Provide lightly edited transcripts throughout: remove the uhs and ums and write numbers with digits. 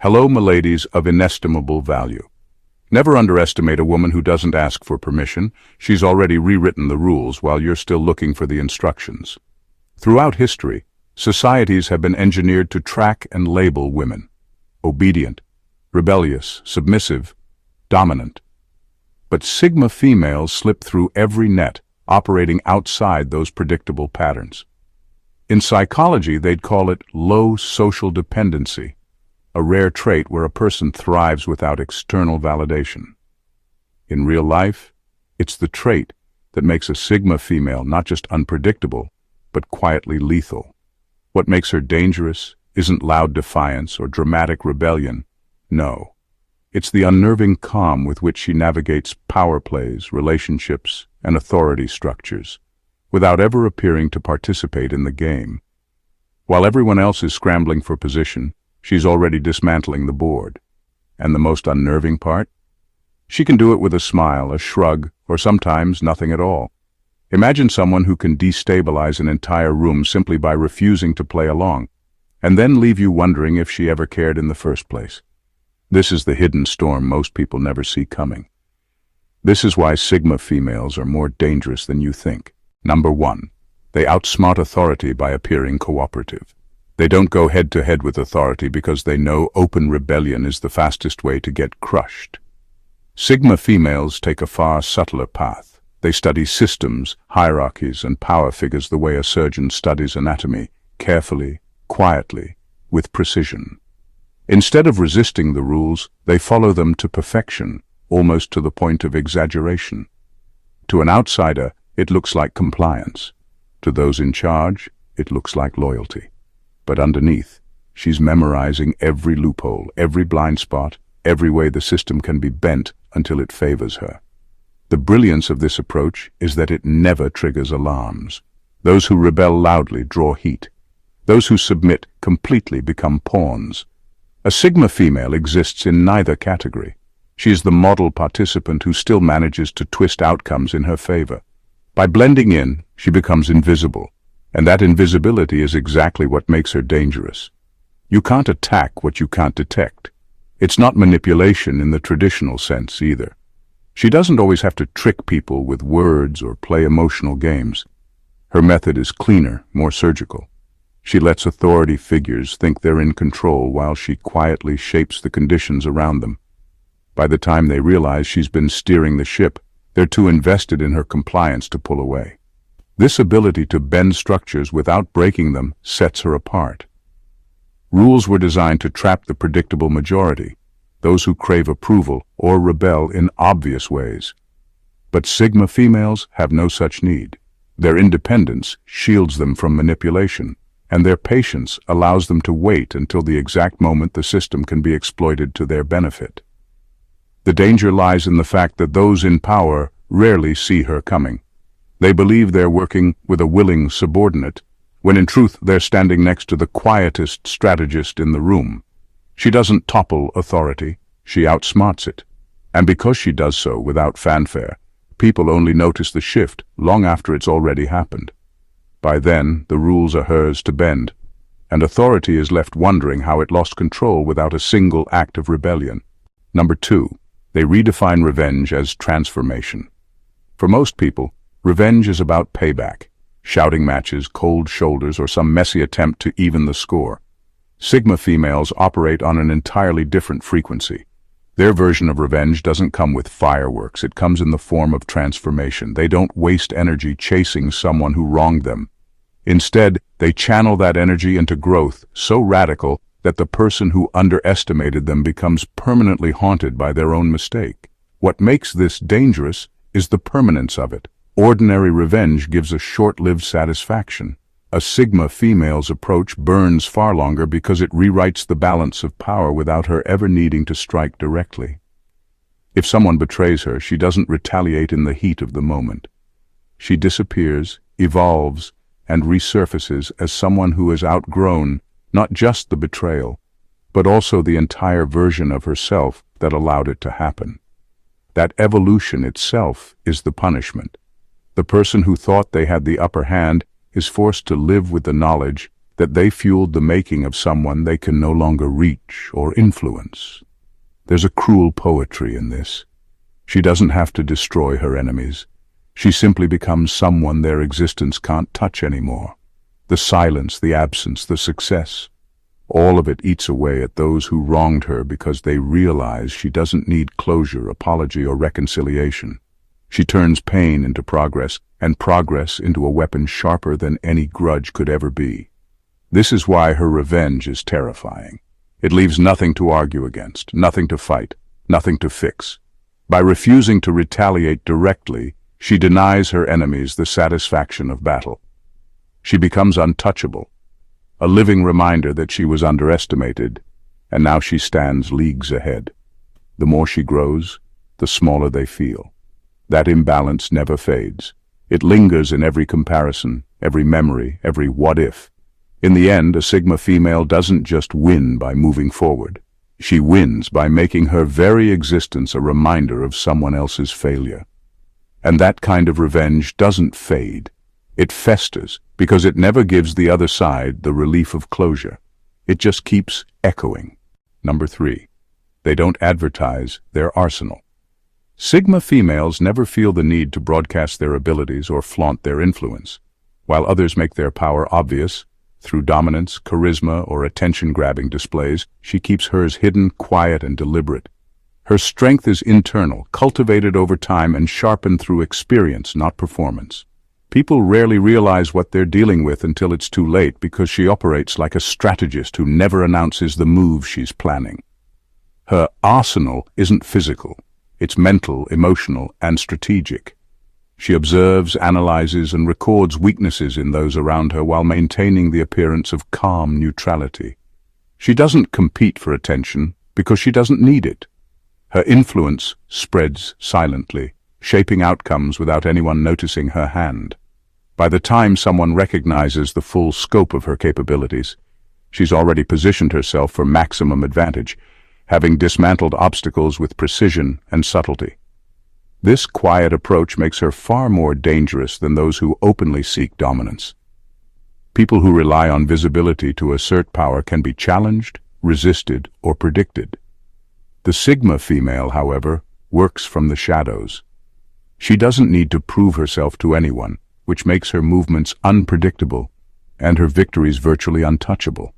Hello, miladies of inestimable value. Never underestimate a woman who doesn't ask for permission. She's already rewritten the rules while you're still looking for the instructions. Throughout history, societies have been engineered to track and label women: obedient, rebellious, submissive, dominant. But Sigma females slip through every net, operating outside those predictable patterns. In psychology, they'd call it low social dependency, a rare trait where a person thrives without external validation. In real life, it's the trait that makes a Sigma female not just unpredictable, but quietly lethal. What makes her dangerous isn't loud defiance or dramatic rebellion. No, it's the unnerving calm with which she navigates power plays, relationships, and authority structures, without ever appearing to participate in the game. While everyone else is scrambling for position, she's already dismantling the board. And the most unnerving part? She can do it with a smile, a shrug, or sometimes nothing at all. Imagine someone who can destabilize an entire room simply by refusing to play along, and then leave you wondering if she ever cared in the first place. This is the hidden storm most people never see coming. This is why Sigma females are more dangerous than you think. Number 1. They outsmart authority by appearing cooperative. They don't go head-to-head with authority because they know open rebellion is the fastest way to get crushed. Sigma females take a far subtler path. They study systems, hierarchies, and power figures the way a surgeon studies anatomy, carefully, quietly, with precision. Instead of resisting the rules, they follow them to perfection, almost to the point of exaggeration. To an outsider, it looks like compliance. To those in charge, it looks like loyalty. But underneath, she's memorizing every loophole, every blind spot, every way the system can be bent until it favors her. The brilliance of this approach is that it never triggers alarms. Those who rebel loudly draw heat. Those who submit completely become pawns. A Sigma female exists in neither category. She is the model participant who still manages to twist outcomes in her favor. By blending in, she becomes invisible. And that invisibility is exactly what makes her dangerous. You can't attack what you can't detect. It's not manipulation in the traditional sense either. She doesn't always have to trick people with words or play emotional games. Her method is cleaner, more surgical. She lets authority figures think they're in control while she quietly shapes the conditions around them. By the time they realize she's been steering the ship, they're too invested in her compliance to pull away. This ability to bend structures without breaking them sets her apart. Rules were designed to trap the predictable majority, those who crave approval or rebel in obvious ways. But Sigma females have no such need. Their independence shields them from manipulation, and their patience allows them to wait until the exact moment the system can be exploited to their benefit. The danger lies in the fact that those in power rarely see her coming. They believe they're working with a willing subordinate, when in truth they're standing next to the quietest strategist in the room. She doesn't topple authority, she outsmarts it. And because she does so without fanfare, people only notice the shift long after it's already happened. By then, the rules are hers to bend, and authority is left wondering how it lost control without a single act of rebellion. Number 2, they redefine revenge as transformation. For most people, revenge is about payback, shouting matches, cold shoulders, or some messy attempt to even the score. Sigma females operate on an entirely different frequency. Their version of revenge doesn't come with fireworks, it comes in the form of transformation. They don't waste energy chasing someone who wronged them. Instead, they channel that energy into growth so radical that the person who underestimated them becomes permanently haunted by their own mistake. What makes this dangerous is the permanence of it. Ordinary revenge gives a short-lived satisfaction. A Sigma female's approach burns far longer because it rewrites the balance of power without her ever needing to strike directly. If someone betrays her, she doesn't retaliate in the heat of the moment. She disappears, evolves, and resurfaces as someone who has outgrown not just the betrayal, but also the entire version of herself that allowed it to happen. That evolution itself is the punishment. The person who thought they had the upper hand is forced to live with the knowledge that they fueled the making of someone they can no longer reach or influence. There's a cruel poetry in this. She doesn't have to destroy her enemies. She simply becomes someone their existence can't touch anymore. The silence, the absence, the success, all of it eats away at those who wronged her because they realize she doesn't need closure, apology, or reconciliation. She turns pain into progress, and progress into a weapon sharper than any grudge could ever be. This is why her revenge is terrifying. It leaves nothing to argue against, nothing to fight, nothing to fix. By refusing to retaliate directly, she denies her enemies the satisfaction of battle. She becomes untouchable, a living reminder that she was underestimated, and now she stands leagues ahead. The more she grows, the smaller they feel. That imbalance never fades. It lingers in every comparison, every memory, every what-if. In the end, a Sigma female doesn't just win by moving forward. She wins by making her very existence a reminder of someone else's failure. And that kind of revenge doesn't fade. It festers because it never gives the other side the relief of closure. It just keeps echoing. Number 3. They don't advertise their arsenal. Sigma females never feel the need to broadcast their abilities or flaunt their influence. While others make their power obvious, through dominance, charisma, or attention-grabbing displays, she keeps hers hidden, quiet, and deliberate. Her strength is internal, cultivated over time and sharpened through experience, not performance. People rarely realize what they're dealing with until it's too late because she operates like a strategist who never announces the move she's planning. Her arsenal isn't physical. It's mental, emotional, and strategic. She observes, analyzes, and records weaknesses in those around her while maintaining the appearance of calm neutrality. She doesn't compete for attention because she doesn't need it. Her influence spreads silently, shaping outcomes without anyone noticing her hand. By the time someone recognizes the full scope of her capabilities, she's already positioned herself for maximum advantage, having dismantled obstacles with precision and subtlety. This quiet approach makes her far more dangerous than those who openly seek dominance. People who rely on visibility to assert power can be challenged, resisted, or predicted. The Sigma female, however, works from the shadows. She doesn't need to prove herself to anyone, which makes her movements unpredictable and her victories virtually untouchable.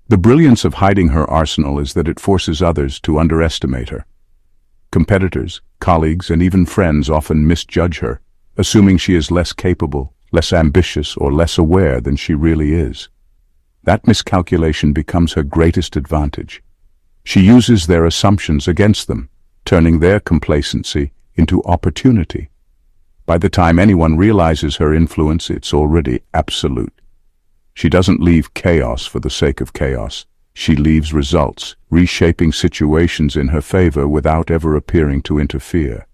The brilliance of hiding her arsenal is that it forces others to underestimate her. Competitors, colleagues, and even friends often misjudge her, assuming she is less capable, less ambitious, or less aware than she really is. That miscalculation becomes her greatest advantage. She uses their assumptions against them, turning their complacency into opportunity. By the time anyone realizes her influence, it's already absolute. She doesn't leave chaos for the sake of chaos. She leaves results, reshaping situations in her favor without ever appearing to interfere.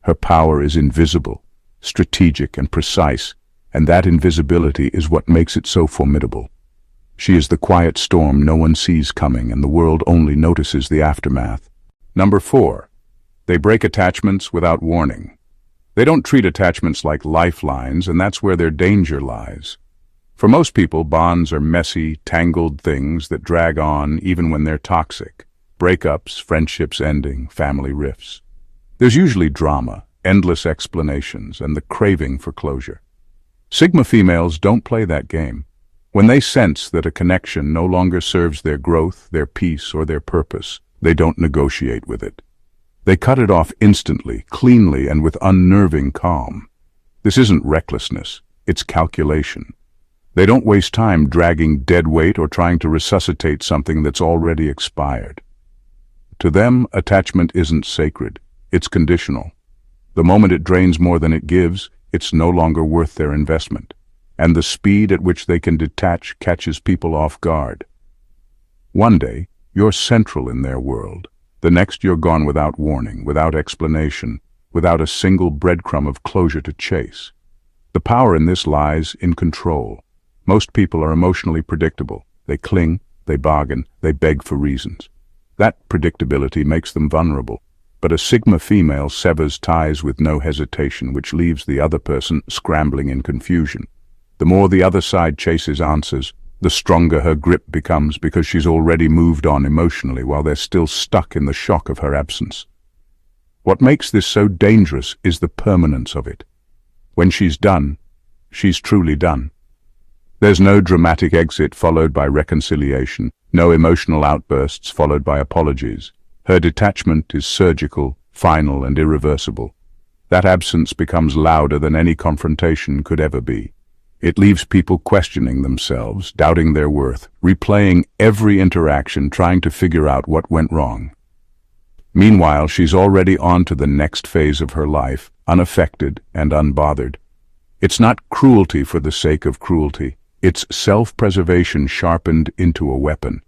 Her power is invisible, strategic, and precise, and that invisibility is what makes it so formidable. She is the quiet storm no one sees coming, and the world only notices the aftermath. Number 4. They break attachments without warning. They don't treat attachments like lifelines, and that's where their danger lies. For most people, bonds are messy, tangled things that drag on even when they're toxic. Breakups, friendships ending, family rifts. There's usually drama, endless explanations, and the craving for closure. Sigma females don't play that game. When they sense that a connection no longer serves their growth, their peace, or their purpose, they don't negotiate with it. They cut it off instantly, cleanly, and with unnerving calm. This isn't recklessness, it's calculation. They don't waste time dragging dead weight or trying to resuscitate something that's already expired. To them, attachment isn't sacred, it's conditional. The moment it drains more than it gives, it's no longer worth their investment. And the speed at which they can detach catches people off guard. One day, you're central in their world. The next, you're gone without warning, without explanation, without a single breadcrumb of closure to chase. The power in this lies in control. Most people are emotionally predictable. They cling, they bargain, they beg for reasons. That predictability makes them vulnerable. But a Sigma female severs ties with no hesitation, which leaves the other person scrambling in confusion. The more the other side chases answers, The stronger her grip becomes because she's already moved on emotionally while they're still stuck in the shock of her absence. What makes this so dangerous is the permanence of it. When she's done, she's truly done. There's no dramatic exit followed by reconciliation, no emotional outbursts followed by apologies. Her detachment is surgical, final, and irreversible. That absence becomes louder than any confrontation could ever be. It leaves people questioning themselves, doubting their worth, replaying every interaction, trying to figure out what went wrong. Meanwhile, she's already on to the next phase of her life, unaffected and unbothered. It's not cruelty for the sake of cruelty. It's self-preservation sharpened into a weapon.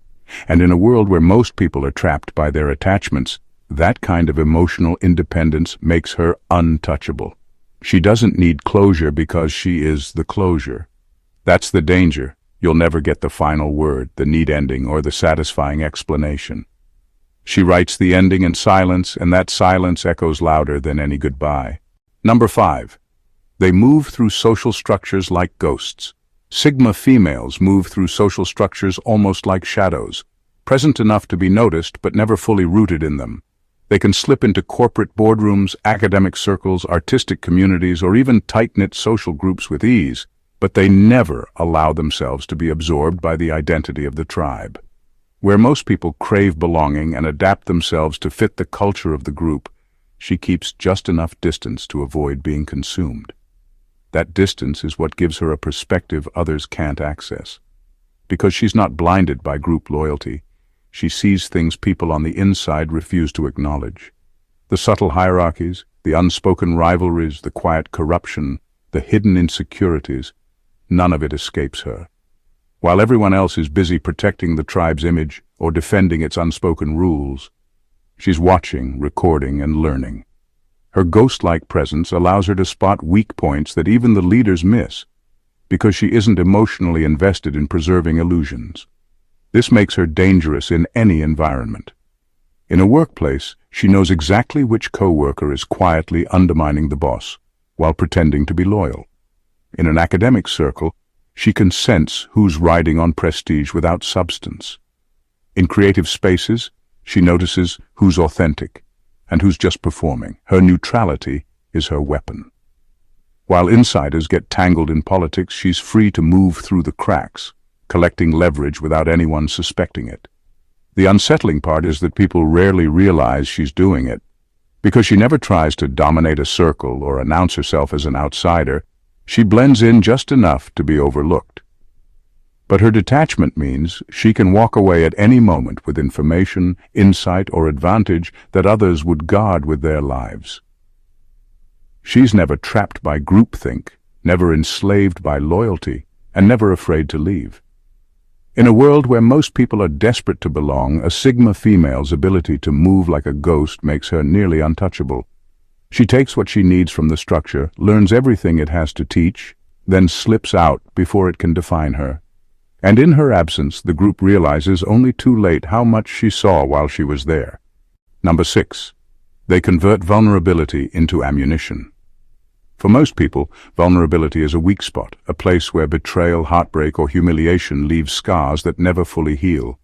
And in a world where most people are trapped by their attachments, that kind of emotional independence makes her untouchable. She doesn't need closure because she is the closure. That's the danger. You'll never get the final word, the neat ending, or the satisfying explanation. She writes the ending in silence, and that silence echoes louder than any goodbye. Number 5. They move through social structures like ghosts. Sigma females move through social structures almost like shadows, present enough to be noticed but never fully rooted in them. They can slip into corporate boardrooms, academic circles, artistic communities, or even tight-knit social groups with ease, but they never allow themselves to be absorbed by the identity of the tribe. Where most people crave belonging and adapt themselves to fit the culture of the group, she keeps just enough distance to avoid being consumed. That distance is what gives her a perspective others can't access. Because she's not blinded by group loyalty, she sees things people on the inside refuse to acknowledge. The subtle hierarchies, the unspoken rivalries, the quiet corruption, the hidden insecurities, none of it escapes her. While everyone else is busy protecting the tribe's image or defending its unspoken rules, she's watching, recording, and learning. Her ghost-like presence allows her to spot weak points that even the leaders miss, because she isn't emotionally invested in preserving illusions. This makes her dangerous in any environment. In a workplace, she knows exactly which coworker is quietly undermining the boss, while pretending to be loyal. In an academic circle, she can sense who's riding on prestige without substance. In creative spaces, she notices who's authentic and who's just performing. Her neutrality is her weapon. While insiders get tangled in politics, she's free to move through the cracks, collecting leverage without anyone suspecting it. The unsettling part is that people rarely realize she's doing it. Because she never tries to dominate a circle or announce herself as an outsider, she blends in just enough to be overlooked. But her detachment means she can walk away at any moment with information, insight, or advantage that others would guard with their lives. She's never trapped by groupthink, never enslaved by loyalty, and never afraid to leave. In a world where most people are desperate to belong, a Sigma female's ability to move like a ghost makes her nearly untouchable. She takes what she needs from the structure, learns everything it has to teach, then slips out before it can define her. And in her absence, the group realizes only too late how much she saw while she was there. Number 6. They convert vulnerability into ammunition. For most people, vulnerability is a weak spot, a place where betrayal, heartbreak, or humiliation leave scars that never fully heal.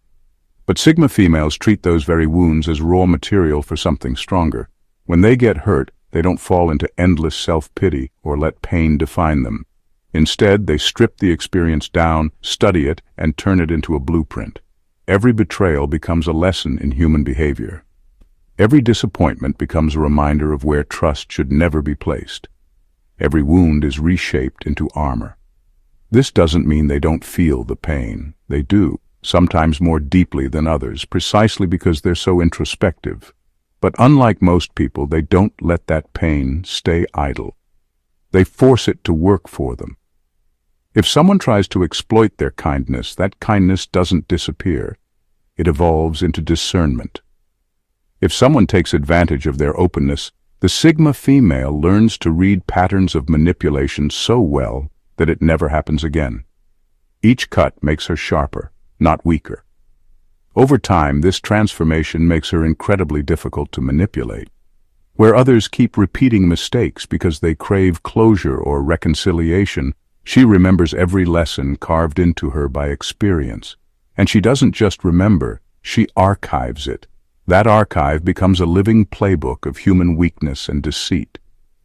But Sigma females treat those very wounds as raw material for something stronger. When they get hurt, they don't fall into endless self-pity or let pain define them. Instead, they strip the experience down, study it, and turn it into a blueprint. Every betrayal becomes a lesson in human behavior. Every disappointment becomes a reminder of where trust should never be placed. Every wound is reshaped into armor. This doesn't mean they don't feel the pain. They do, sometimes more deeply than others, precisely because they're so introspective. But unlike most people, they don't let that pain stay idle. They force it to work for them. If someone tries to exploit their kindness, that kindness doesn't disappear. It evolves into discernment. If someone takes advantage of their openness, the Sigma female learns to read patterns of manipulation so well that it never happens again. Each cut makes her sharper, not weaker. Over time, this transformation makes her incredibly difficult to manipulate. Where others keep repeating mistakes because they crave closure or reconciliation, She remembers every lesson carved into her by experience. And she doesn't just remember, she archives it. That archive becomes a living playbook of human weakness and deceit.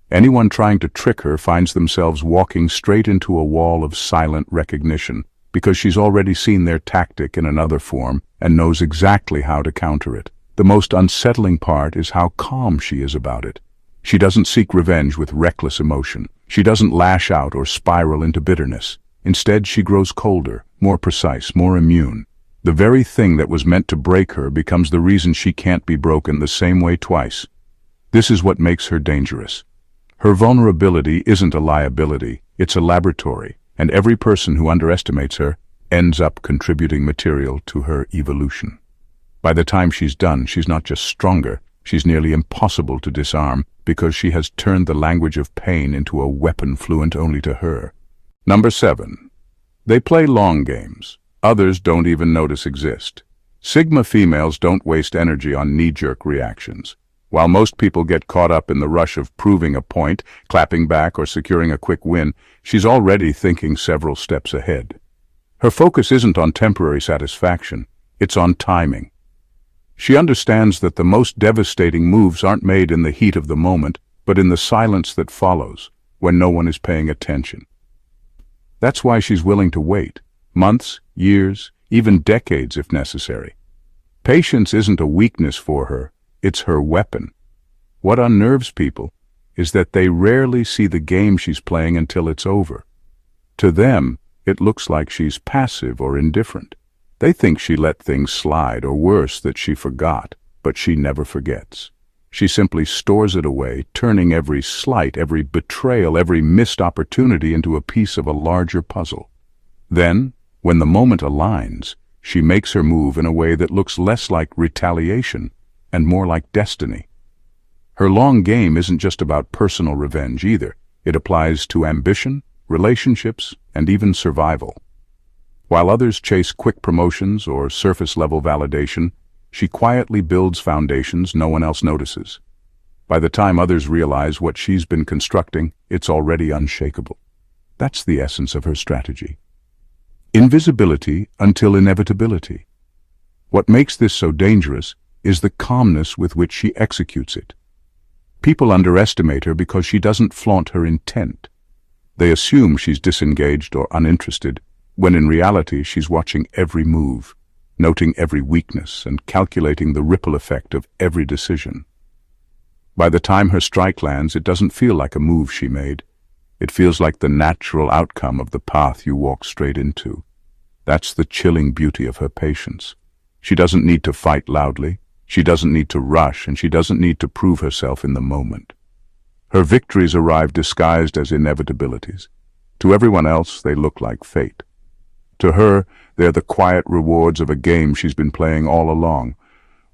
Anyone trying to trick her finds themselves walking straight into a wall of silent recognition, because she's already seen their tactic in another form and knows exactly how to counter it. The most unsettling part is how calm she is about it. She doesn't seek revenge with reckless emotion. She doesn't lash out or spiral into bitterness. Instead, she grows colder, more precise, more immune. The very thing that was meant to break her becomes the reason she can't be broken the same way twice. This is what makes her dangerous. Her vulnerability isn't a liability, it's a laboratory, and every person who underestimates her ends up contributing material to her evolution. By the time she's done, she's not just stronger, she's nearly impossible to disarm because she has turned the language of pain into a weapon fluent only to her. Number 7. They play long games. Others don't even notice exist. Sigma females don't waste energy on knee-jerk reactions. While most people get caught up in the rush of proving a point, clapping back, or securing a quick win, she's already thinking several steps ahead. Her focus isn't on temporary satisfaction, it's on timing. She understands that the most devastating moves aren't made in the heat of the moment, but in the silence that follows, when no one is paying attention. That's why she's willing to wait, months, years, even decades if necessary. Patience isn't a weakness for her, it's her weapon. What unnerves people is that they rarely see the game she's playing until it's over. To them, it looks like she's passive or indifferent. They think she let things slide, or worse, that she forgot, but she never forgets. She simply stores it away, turning every slight, every betrayal, every missed opportunity into a piece of a larger puzzle. Then, when the moment aligns, she makes her move in a way that looks less like retaliation and more like destiny. Her long game isn't just about personal revenge either. It applies to ambition, relationships, and even survival. While others chase quick promotions or surface-level validation, she quietly builds foundations no one else notices. By the time others realize what she's been constructing, it's already unshakable. That's the essence of her strategy. Invisibility until inevitability. What makes this so dangerous is the calmness with which she executes it. People underestimate her because she doesn't flaunt her intent. They assume she's disengaged or uninterested, when in reality she's watching every move, noting every weakness, and calculating the ripple effect of every decision. By the time her strike lands, it doesn't feel like a move she made. It feels like the natural outcome of the path you walk straight into. That's the chilling beauty of her patience. She doesn't need to fight loudly, she doesn't need to rush, and she doesn't need to prove herself in the moment. Her victories arrive disguised as inevitabilities. To everyone else, they look like fate. To her, they're the quiet rewards of a game she's been playing all along,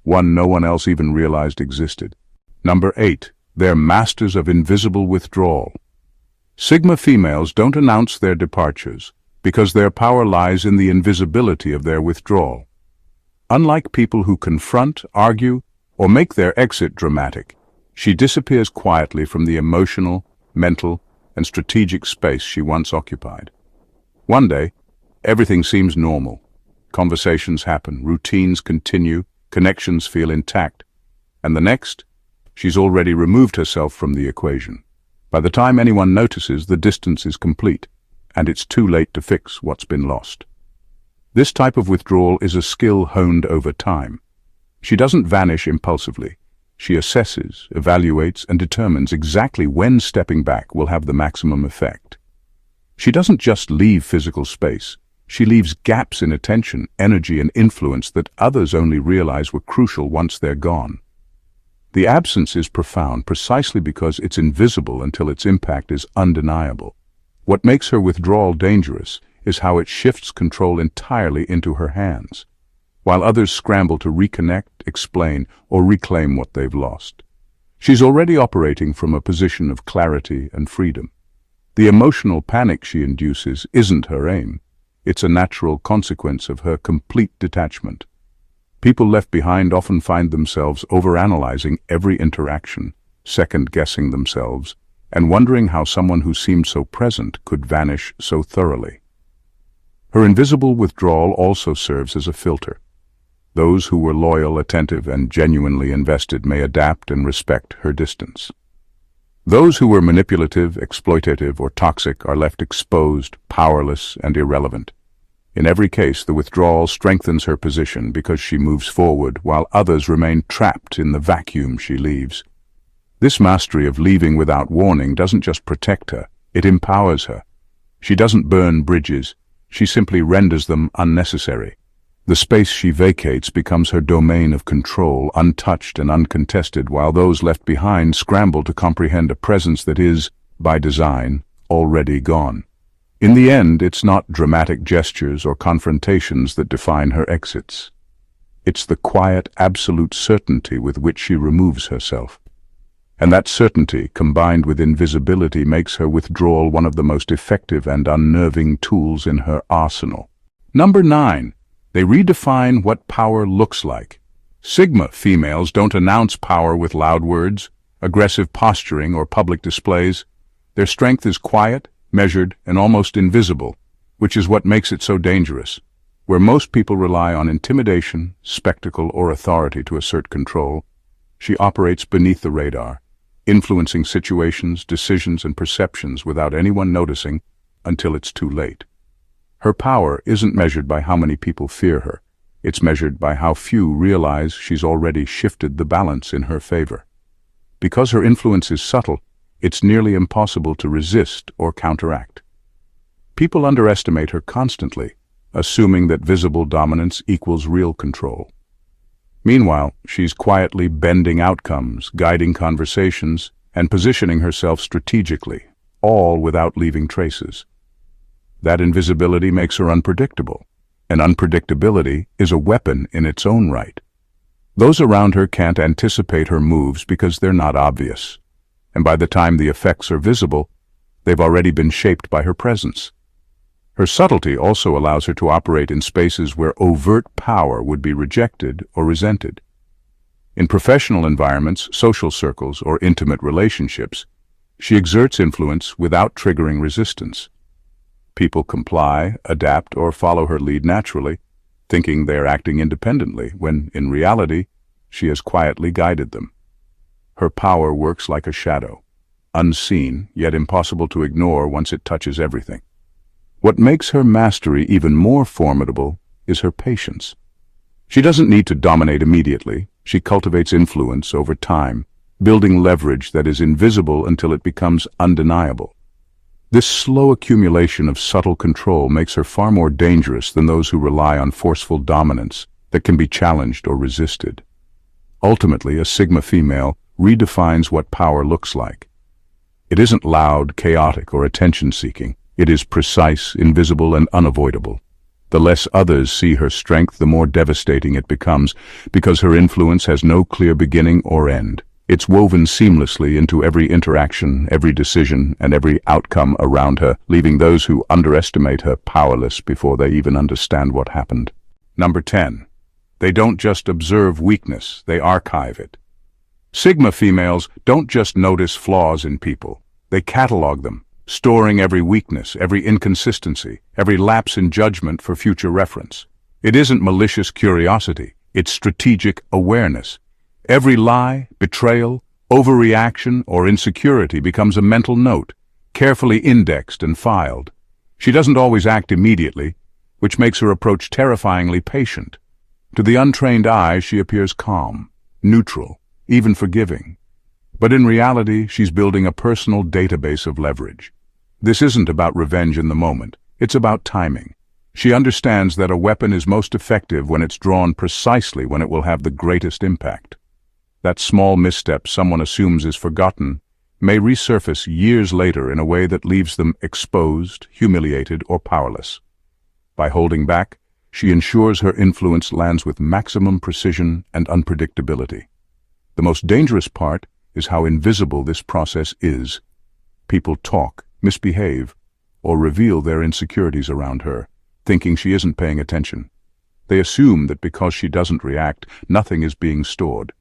one no one else even realized existed. Number 8. They're masters of invisible withdrawal. Sigma females don't announce their departures, because their power lies in the invisibility of their withdrawal. Unlike people who confront, argue, or make their exit dramatic, she disappears quietly from the emotional, mental, and strategic space she once occupied. One day, everything seems normal. Conversations happen, routines continue, connections feel intact. And the next, she's already removed herself from the equation. By the time anyone notices, the distance is complete, and it's too late to fix what's been lost. This type of withdrawal is a skill honed over time. She doesn't vanish impulsively. She assesses, evaluates, and determines exactly when stepping back will have the maximum effect. She doesn't just leave physical space. She leaves gaps in attention, energy, and influence that others only realize were crucial once they're gone. The absence is profound precisely because it's invisible until its impact is undeniable. What makes her withdrawal dangerous is how it shifts control entirely into her hands, while others scramble to reconnect, explain, or reclaim what they've lost. She's already operating from a position of clarity and freedom. The emotional panic she induces isn't her aim. It's a natural consequence of her complete detachment. People left behind often find themselves overanalyzing every interaction, second-guessing themselves, and wondering how someone who seemed so present could vanish so thoroughly. Her invisible withdrawal also serves as a filter. Those who were loyal, attentive, and genuinely invested may adapt and respect her distance. Those who were manipulative, exploitative, or toxic are left exposed, powerless, and irrelevant. In every case, the withdrawal strengthens her position because she moves forward while others remain trapped in the vacuum she leaves. This mastery of leaving without warning doesn't just protect her, it empowers her. She doesn't burn bridges, she simply renders them unnecessary. The space she vacates becomes her domain of control, untouched and uncontested, while those left behind scramble to comprehend a presence that is, by design, already gone. In the end, it's not dramatic gestures or confrontations that define her exits. It's the quiet, absolute certainty with which she removes herself. And that certainty, combined with invisibility, makes her withdrawal one of the most effective and unnerving tools in her arsenal. Number 9. They redefine what power looks like. Sigma females don't announce power with loud words, aggressive posturing, or public displays. Their strength is quiet, measured, and almost invisible, which is what makes it so dangerous. Where most people rely on intimidation, spectacle, or authority to assert control, she operates beneath the radar, influencing situations, decisions, and perceptions without anyone noticing until it's too late. Her power isn't measured by how many people fear her. It's measured by how few realize she's already shifted the balance in her favor. Because her influence is subtle, it's nearly impossible to resist or counteract. People underestimate her constantly, assuming that visible dominance equals real control. Meanwhile, she's quietly bending outcomes, guiding conversations, and positioning herself strategically, all without leaving traces. That invisibility makes her unpredictable, and unpredictability is a weapon in its own right. Those around her can't anticipate her moves because they're not obvious, and by the time the effects are visible, they've already been shaped by her presence. Her subtlety also allows her to operate in spaces where overt power would be rejected or resented. In professional environments, social circles, or intimate relationships, she exerts influence without triggering resistance. People comply, adapt, or follow her lead naturally, thinking they're acting independently, when, in reality, she has quietly guided them. Her power works like a shadow, unseen, yet impossible to ignore once it touches everything. What makes her mastery even more formidable is her patience. She doesn't need to dominate immediately. She cultivates influence over time, building leverage that is invisible until it becomes undeniable. This slow accumulation of subtle control makes her far more dangerous than those who rely on forceful dominance that can be challenged or resisted. Ultimately, a Sigma female redefines what power looks like. It isn't loud, chaotic, or attention-seeking. It is precise, invisible, and unavoidable. The less others see her strength, the more devastating it becomes, because her influence has no clear beginning or end. It's woven seamlessly into every interaction, every decision, and every outcome around her, leaving those who underestimate her powerless before they even understand what happened. Number 10. They don't just observe weakness, they archive it. Sigma females don't just notice flaws in people, they catalog them, storing every weakness, every inconsistency, every lapse in judgment for future reference. It isn't malicious curiosity, it's strategic awareness. Every lie, betrayal, overreaction, or insecurity becomes a mental note, carefully indexed and filed. She doesn't always act immediately, which makes her approach terrifyingly patient. To the untrained eye, she appears calm, neutral, even forgiving. But in reality, she's building a personal database of leverage. This isn't about revenge in the moment, it's about timing. She understands that a weapon is most effective when it's drawn precisely when it will have the greatest impact. That small misstep someone assumes is forgotten may resurface years later in a way that leaves them exposed, humiliated, or powerless. By holding back, she ensures her influence lands with maximum precision and unpredictability. The most dangerous part is how invisible this process is. People talk, misbehave, or reveal their insecurities around her, thinking she isn't paying attention. They assume that because she doesn't react, nothing is being stored.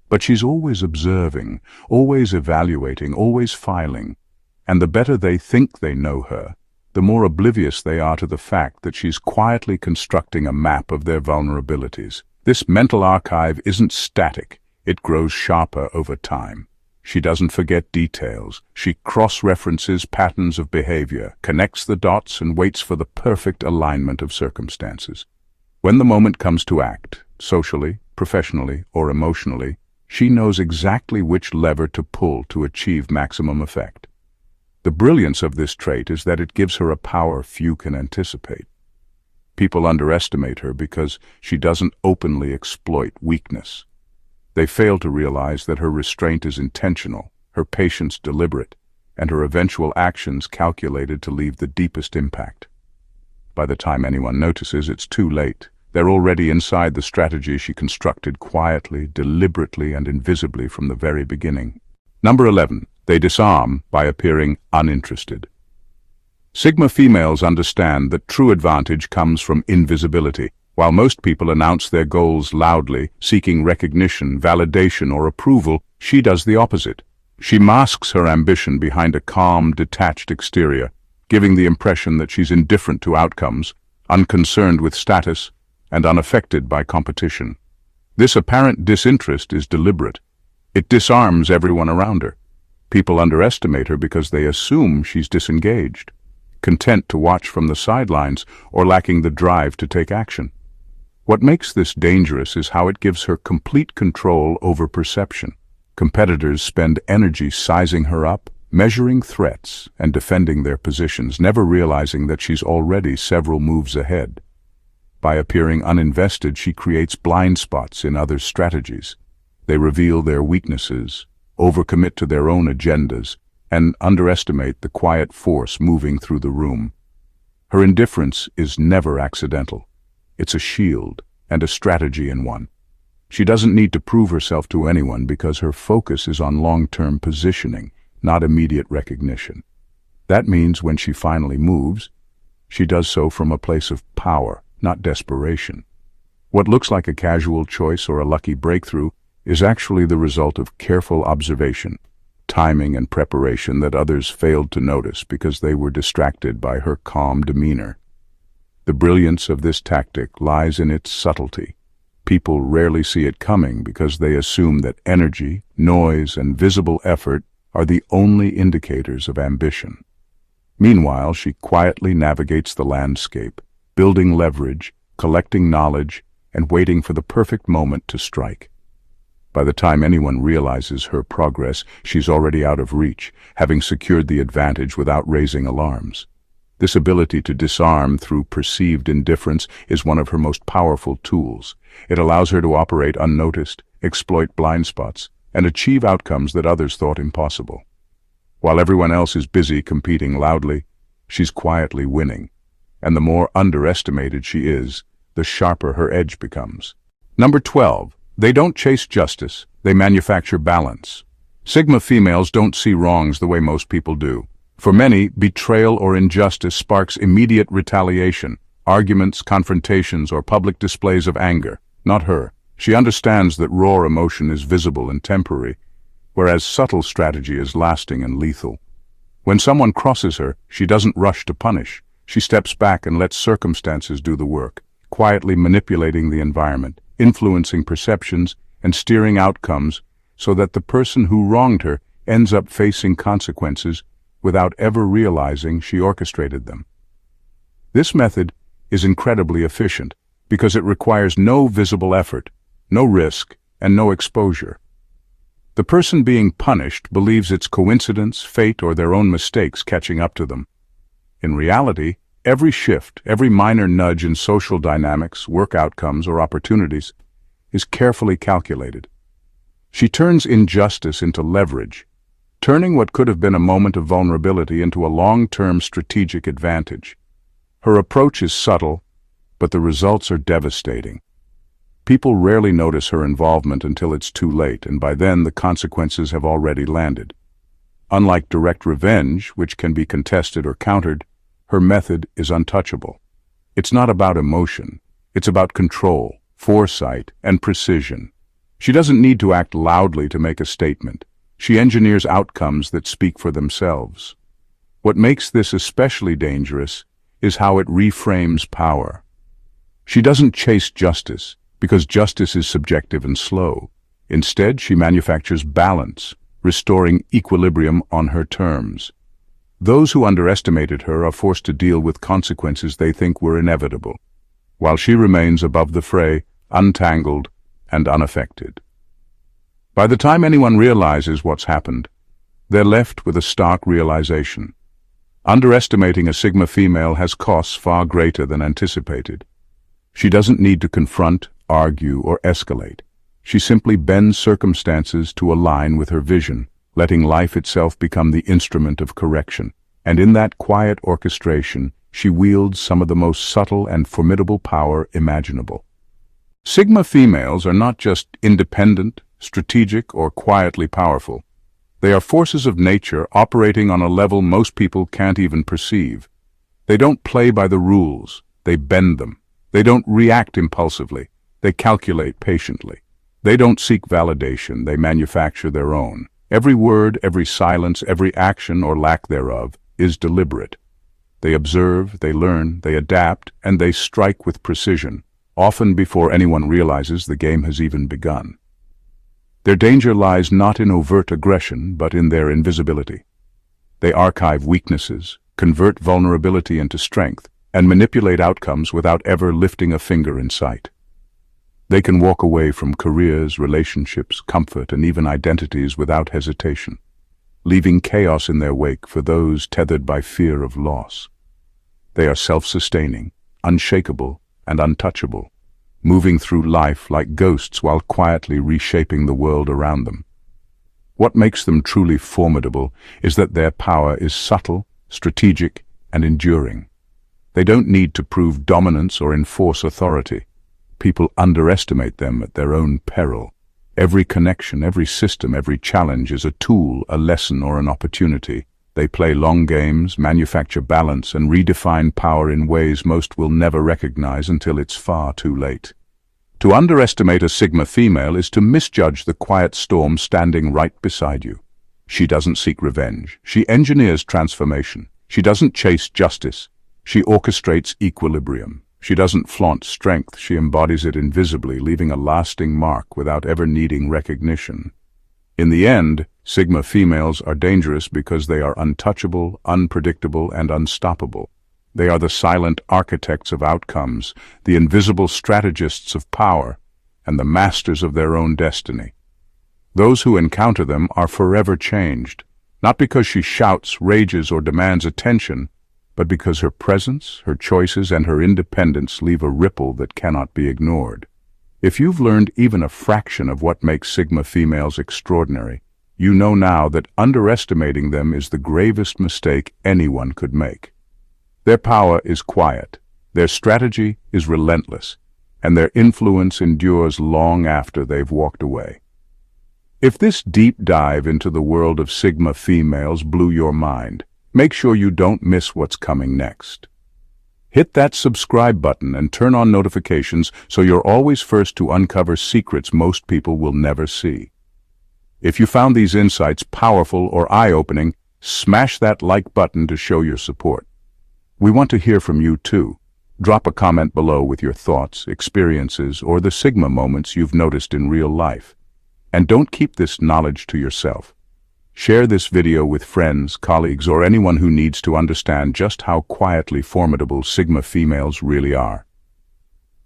But she's always observing, always evaluating, always filing, And the better they think they know her, the more oblivious they are to the fact that she's quietly constructing a map of their vulnerabilities. This mental archive isn't static, it grows sharper over time. She doesn't forget details. She cross-references patterns of behavior, connects the dots, and waits for the perfect alignment of circumstances. When the moment comes to act, socially, professionally, or emotionally, she knows exactly which lever to pull to achieve maximum effect. The brilliance of this trait is that it gives her a power few can anticipate. People underestimate her because she doesn't openly exploit weakness. They fail to realize that her restraint is intentional, her patience deliberate, and her eventual actions calculated to leave the deepest impact. By the time anyone notices, it's too late. They're already inside the strategy she constructed quietly, deliberately, and invisibly from the very beginning. Number 11. They disarm by appearing uninterested. Sigma females understand that true advantage comes from invisibility. While most people announce their goals loudly, seeking recognition, validation, or approval, she does the opposite. She masks her ambition behind a calm, detached exterior, giving the impression that she's indifferent to outcomes, unconcerned with status, and unaffected by competition. This apparent disinterest is deliberate. It disarms everyone around her. People underestimate her because they assume she's disengaged, content to watch from the sidelines, or lacking the drive to take action. What makes this dangerous is how it gives her complete control over perception. Competitors spend energy sizing her up, measuring threats, and defending their positions, never realizing that she's already several moves ahead. By appearing uninvested, she creates blind spots in others' strategies. They reveal their weaknesses, overcommit to their own agendas, and underestimate the quiet force moving through the room. Her indifference is never accidental. It's a shield, and a strategy in one. She doesn't need to prove herself to anyone because her focus is on long-term positioning, not immediate recognition. That means when she finally moves, she does so from a place of power, not desperation. What looks like a casual choice or a lucky breakthrough is actually the result of careful observation, timing, and preparation that others failed to notice because they were distracted by her calm demeanor. The brilliance of this tactic lies in its subtlety. People rarely see it coming because they assume that energy, noise, and visible effort are the only indicators of ambition. Meanwhile, she quietly navigates the landscape, building leverage, collecting knowledge, and waiting for the perfect moment to strike. By the time anyone realizes her progress, she's already out of reach, having secured the advantage without raising alarms. This ability to disarm through perceived indifference is one of her most powerful tools. It allows her to operate unnoticed, exploit blind spots, and achieve outcomes that others thought impossible. While everyone else is busy competing loudly, she's quietly winning. And the more underestimated she is, the sharper her edge becomes. Number 12. They don't chase justice, they manufacture balance. Sigma females don't see wrongs the way most people do. For many, betrayal or injustice sparks immediate retaliation, arguments, confrontations, or public displays of anger. Not her. She understands that raw emotion is visible and temporary, whereas subtle strategy is lasting and lethal. When someone crosses her, she doesn't rush to punish. She steps back and lets circumstances do the work, quietly manipulating the environment, influencing perceptions, and steering outcomes so that the person who wronged her ends up facing consequences without ever realizing she orchestrated them. This method is incredibly efficient because it requires no visible effort, no risk, and no exposure. The person being punished believes it's coincidence, fate, or their own mistakes catching up to them. In reality, every shift, every minor nudge in social dynamics, work outcomes, or opportunities is carefully calculated. She turns injustice into leverage, turning what could have been a moment of vulnerability into a long-term strategic advantage. Her approach is subtle, but the results are devastating. People rarely notice her involvement until it's too late, and by then the consequences have already landed. Unlike direct revenge, which can be contested or countered, her method is untouchable. It's not about emotion, it's about control, foresight, and precision. She doesn't need to act loudly to make a statement. She engineers outcomes that speak for themselves. What makes this especially dangerous is how it reframes power. She doesn't chase justice, because justice is subjective and slow. Instead, she manufactures balance, restoring equilibrium on her terms. Those who underestimated her are forced to deal with consequences they think were inevitable, while she remains above the fray, untangled and unaffected. By the time anyone realizes what's happened, they're left with a stark realization. Underestimating a Sigma female has costs far greater than anticipated. She doesn't need to confront, argue, or escalate. She simply bends circumstances to align with her vision, letting life itself become the instrument of correction. And in that quiet orchestration, she wields some of the most subtle and formidable power imaginable. Sigma females are not just independent, strategic, or quietly powerful. They are forces of nature operating on a level most people can't even perceive. They don't play by the rules, they bend them. They don't react impulsively, they calculate patiently. They don't seek validation, they manufacture their own. Every word, every silence, every action or lack thereof is deliberate. They observe, they learn, they adapt, and they strike with precision, often before anyone realizes the game has even begun. Their danger lies not in overt aggression, but in their invisibility. They archive weaknesses, convert vulnerability into strength, and manipulate outcomes without ever lifting a finger in sight. They can walk away from careers, relationships, comfort, and even identities without hesitation, leaving chaos in their wake for those tethered by fear of loss. They are self-sustaining, unshakable, and untouchable, moving through life like ghosts while quietly reshaping the world around them. What makes them truly formidable is that their power is subtle, strategic, and enduring. They don't need to prove dominance or enforce authority. People underestimate them at their own peril. Every connection, every system, every challenge is a tool, a lesson, or an opportunity. They play long games, manufacture balance, and redefine power in ways most will never recognize until it's far too late. To underestimate a Sigma female is to misjudge the quiet storm standing right beside you. She doesn't seek revenge. She engineers transformation. She doesn't chase justice. She orchestrates equilibrium. She doesn't flaunt strength. She embodies it invisibly, leaving a lasting mark without ever needing recognition. In the end, Sigma females are dangerous because they are untouchable, unpredictable, and unstoppable. They are the silent architects of outcomes, the invisible strategists of power, and the masters of their own destiny. Those who encounter them are forever changed, not because she shouts, rages, or demands attention, but because her presence, her choices, and her independence leave a ripple that cannot be ignored. If you've learned even a fraction of what makes Sigma females extraordinary, you know now that underestimating them is the gravest mistake anyone could make. Their power is quiet, their strategy is relentless, and their influence endures long after they've walked away. If this deep dive into the world of Sigma females blew your mind, make sure you don't miss what's coming next. Hit that subscribe button and turn on notifications so you're always first to uncover secrets most people will never see. If you found these insights powerful or eye-opening, smash that like button to show your support. We want to hear from you too. Drop a comment below with your thoughts, experiences, or the Sigma moments you've noticed in real life. And don't keep this knowledge to yourself. Share this video with friends, colleagues, or anyone who needs to understand just how quietly formidable Sigma females really are.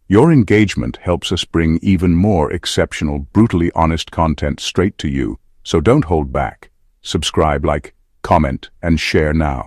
Your engagement helps us bring even more exceptional, brutally honest content straight to you, so don't hold back. Subscribe, like, comment, and share now.